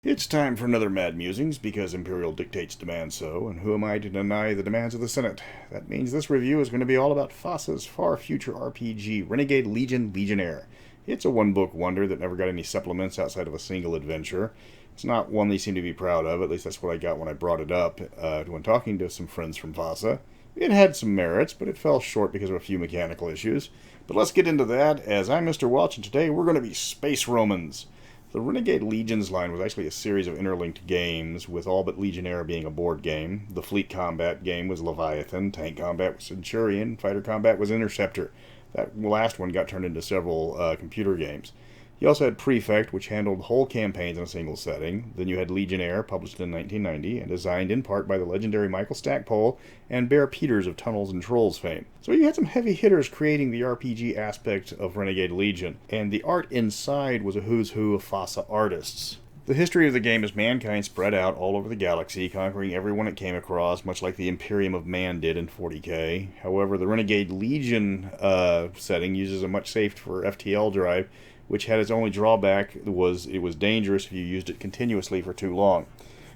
It's time for another Mad Musings, because Imperial dictates demand so, and who am I to deny the demands of the Senate? That means this review is going to be all about FASA's far future RPG, Renegade Legion, Legionnaire. It's a one-book wonder that never got any supplements outside of a single adventure. It's not one they seem to be proud of, at least that's what I got when I brought it up, when talking to some friends from FASA. It had some merits, but it fell short because of a few mechanical issues. But let's get into that, as I'm Mr. Welch, and today we're going to be Space Romans. The Renegade Legions line was actually a series of interlinked games, with all but Legionnaire being a board game. The fleet combat game was Leviathan, tank combat was Centurion, fighter combat was Interceptor. That last one got turned into several computer games. You also had Prefect, which handled whole campaigns in a single setting. Then you had Legionnaire, published in 1990, and designed in part by the legendary Michael Stackpole and Bear Peters of Tunnels and Trolls fame. So you had some heavy hitters creating the RPG aspect of Renegade Legion, and the art inside was a who's who of FASA artists. The history of the game is mankind spread out all over the galaxy, conquering everyone it came across, much like the Imperium of Man did in 40k. However, the Renegade Legion setting uses a much safer FTL drive, which had its only drawback was it was dangerous if you used it continuously for too long.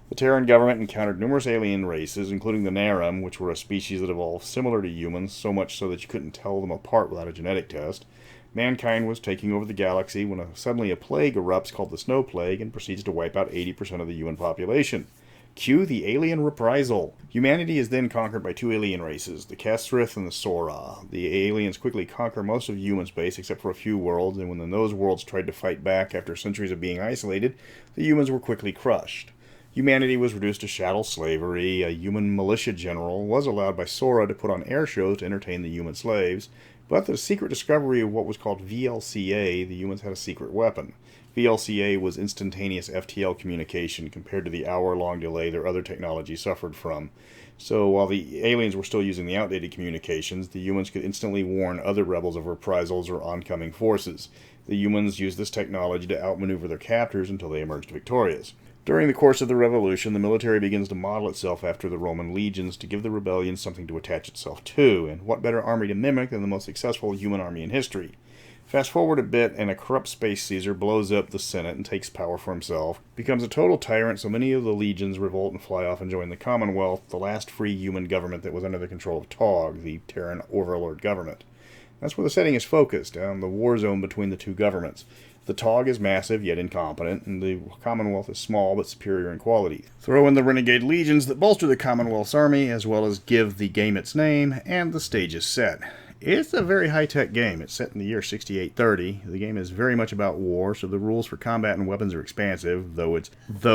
The Terran government encountered numerous alien races, including the Narum, which were a species that evolved similar to humans, so much so that you couldn't tell them apart without a genetic test. Mankind was taking over the galaxy when suddenly a plague erupts called the Snow Plague and proceeds to wipe out 80% of the human population. Cue the alien reprisal. Humanity is then conquered by two alien races, the Kesrith and the Sora. The aliens quickly conquer most of human space except for a few worlds, and when those worlds tried to fight back after centuries of being isolated, the humans were quickly crushed. Humanity was reduced to chattel slavery. A human militia general was allowed by Sora to put on air shows to entertain the human slaves, but the secret discovery of what was called VLCA, the humans had a secret weapon. VLCA was instantaneous FTL communication compared to the hour-long delay their other technology suffered from. So while the aliens were still using the outdated communications, the humans could instantly warn other rebels of reprisals or oncoming forces. The humans used this technology to outmaneuver their captors until they emerged victorious. During the course of the revolution, the military begins to model itself after the Roman legions to give the rebellion something to attach itself to, and what better army to mimic than the most successful human army in history? Fast forward a bit, and a corrupt space Caesar blows up the Senate and takes power for himself, becomes a total tyrant, so many of the legions revolt and fly off and join the Commonwealth, the last free human government that was under the control of Tog, the Terran overlord government. That's where the setting is focused, on the war zone between the two governments. The Tog is massive, yet incompetent, and the Commonwealth is small, but superior in quality. Throw in the Renegade Legions that bolster the Commonwealth's army, as well as give the game its name, and the stage is set. It's a very high-tech game. It's set in the year 6830. The game is very much about war, so the rules for combat and weapons are expansive, though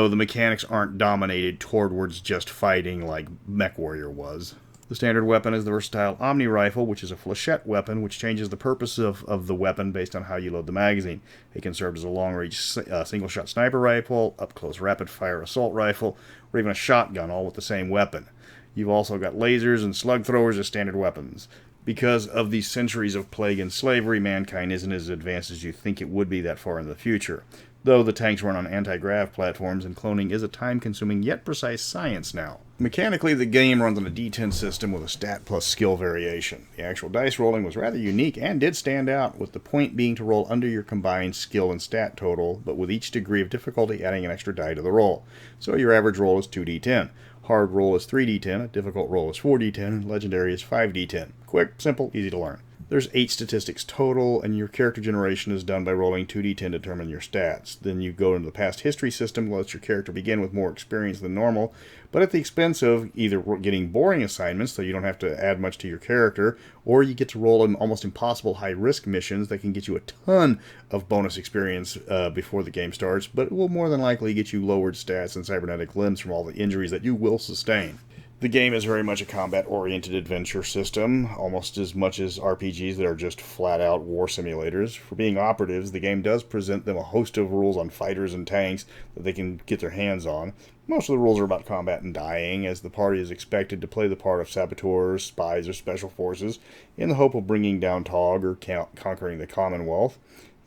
the mechanics aren't dominated towards just fighting like MechWarrior was. The standard weapon is the versatile Omni Rifle, which is a flechette weapon, which changes the purpose of the weapon based on how you load the magazine. It can serve as a long-range single-shot sniper rifle, up-close rapid-fire assault rifle, or even a shotgun, all with the same weapon. You've also got lasers and slug throwers as standard weapons. Because of these centuries of plague and slavery, mankind isn't as advanced as you think it would be that far in the future. Though the tanks run on anti-grav platforms, and cloning is a time-consuming yet precise science now. Mechanically, the game runs on a D10 system with a stat plus skill variation. The actual dice rolling was rather unique and did stand out, with the point being to roll under your combined skill and stat total, but with each degree of difficulty adding an extra die to the roll. So your average roll is 2d10. Hard roll is 3d10, a difficult roll is 4d10, and legendary is 5d10. Quick, simple, easy to learn. There's 8 statistics total, and your character generation is done by rolling 2d10 to determine your stats. Then you go into the past history system, lets your character begin with more experience than normal, but at the expense of either getting boring assignments, so you don't have to add much to your character, or you get to roll in almost impossible high-risk missions that can get you a ton of bonus experience before the game starts, but it will more than likely get you lowered stats and cybernetic limbs from all the injuries that you will sustain. The game is very much a combat-oriented adventure system, almost as much as RPGs that are just flat-out war simulators. For being operatives, the game does present them a host of rules on fighters and tanks that they can get their hands on. Most of the rules are about combat and dying, as the party is expected to play the part of saboteurs, spies, or special forces in the hope of bringing down Tog or conquering the Commonwealth.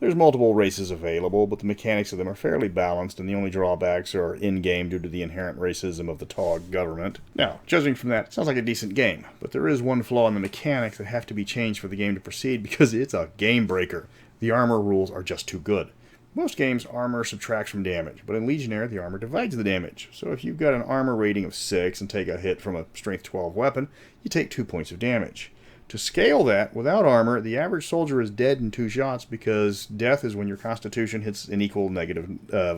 There's multiple races available, but the mechanics of them are fairly balanced, and the only drawbacks are in-game due to the inherent racism of the Tog government. Now, judging from that, it sounds like a decent game, but there is one flaw in the mechanics that have to be changed for the game to proceed because it's a game breaker. The armor rules are just too good. Most games, armor subtracts from damage, but in Legionnaire, the armor divides the damage. So if you've got an armor rating of 6 and take a hit from a strength 12 weapon, you take 2 points of damage. To scale that, without armor, the average soldier is dead in 2 shots because death is when your constitution hits an equal negative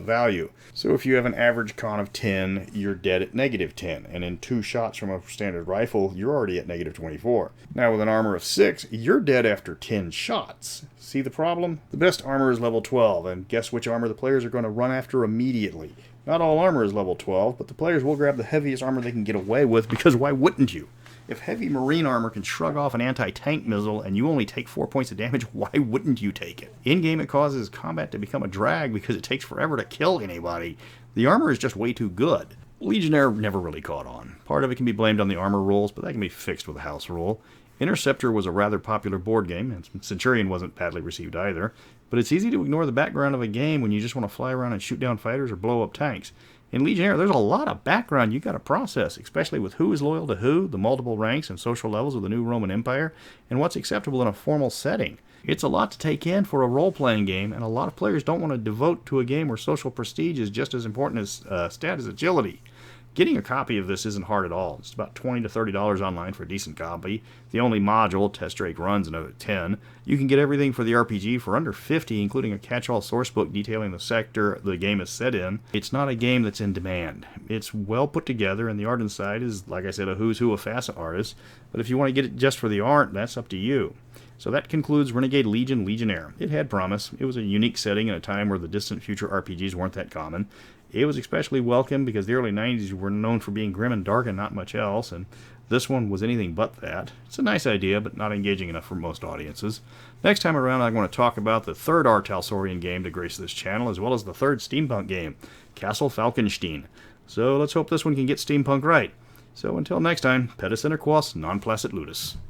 value. So if you have an average con of 10, you're dead at negative 10, and in 2 shots from a standard rifle, you're already at negative 24. Now with an armor of 6, you're dead after 10 shots. See the problem? The best armor is level 12, and guess which armor the players are going to run after immediately. Not all armor is level 12, but the players will grab the heaviest armor they can get away with, because why wouldn't you? If heavy marine armor can shrug off an anti-tank missile and you only take 4 points of damage, why wouldn't you take it? In-game it causes combat to become a drag because it takes forever to kill anybody. The armor is just way too good. Legionnaire never really caught on. Part of it can be blamed on the armor rules, but that can be fixed with a house rule. Interceptor was a rather popular board game, and Centurion wasn't badly received either, but it's easy to ignore the background of a game when you just want to fly around and shoot down fighters or blow up tanks. In Legionnaire, there's a lot of background you got to process, especially with who is loyal to who, the multiple ranks and social levels of the new Roman Empire, and what's acceptable in a formal setting. It's a lot to take in for a role-playing game, and a lot of players don't want to devote to a game where social prestige is just as important as stat as agility. Getting a copy of this isn't hard at all. It's about $20 to $30 online for a decent copy. The only module, Test Drake runs another $10. You can get everything for the RPG for under $50, including a catch-all sourcebook detailing the sector the game is set in. It's not a game that's in demand. It's well put together, and the art inside is, like I said, a who's who of FASA artists. But if you want to get it just for the art, that's up to you. So that concludes Renegade Legion Legionnaire. It had promise. It was a unique setting in a time where the distant future RPGs weren't that common. It was especially welcome because the early 90s were known for being grim and dark and not much else, and this one was anything but that. It's a nice idea, but not engaging enough for most audiences. Next time around, I'm going to talk about the third R. Talsorian game to grace this channel, as well as the third steampunk game, Castle Falkenstein. So let's hope this one can get steampunk right. So until next time, Pedis inter quos non placet ludus.